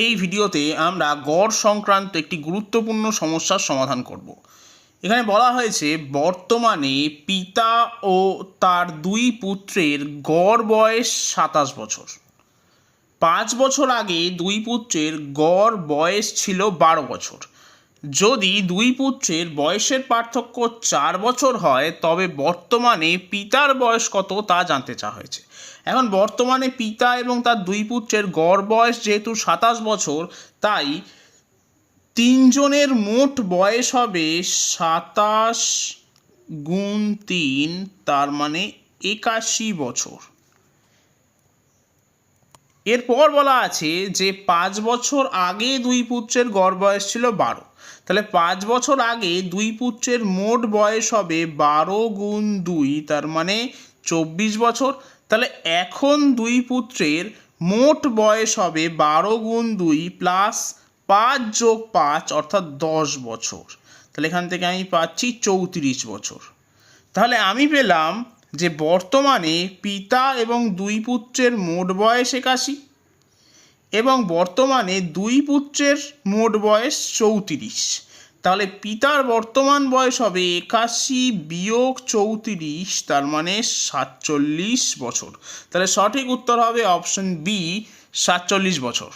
এই ভিডিওতে আমরা গড় সংক্রান্ত একটি গুরুত্বপূর্ণ সমস্যার সমাধান করব। এখানে বলা হয়েছে বর্তমানে পিতা ও তার দুই পুত্রের গড় বয়স 27 বছর। 5 বছর আগে দুই পুত্রের গড় বয়স ছিল 12 বছর। যদি দুই পুত্রের বয়সের পার্থক্য 4 বছর হয় তবে বর্তমানে পিতার বয়স কত তা জানতে চাওয়া হয়েছে। এখন বর্তমানে পিতা এবং তার দুই পুত্রের গড় বয়স যেহেতু 27 বছর, তাই তিনজনের মোট বয়স হবে 27 গুণ 3, তার মানে 81 বছর। এরপর বলা আছে যে 5 বছর আগে দুই পুত্রের গড় বয়স ছিল 12। তাহলে 5 বছর আগে দুই পুত্রের মোট বয়স হবে 12 গুণ 2, তার মানে 24 বছর। তাহলে এখন দুই পুত্রের মোট বয়স হবে 12 গুণ 2 প্লাস 5 যোগ 5 অর্থাৎ 10 বছর। তাহলে এখান থেকে আমি পাচ্ছি 34 বছর। তাহলে আমি পেলাম যে বর্তমানে পিতা এবং দুই পুত্রের মোট বয়স 81 এবং বর্তমানে দুই পুত্রের মোট বয়স 34। তাহলে পিতার বর্তমান বয়স হবে 81 বিয়োগ 34, তার মানে 47 বছর। তাহলে সঠিক উত্তর হবে অপশন বি, 47 বছর।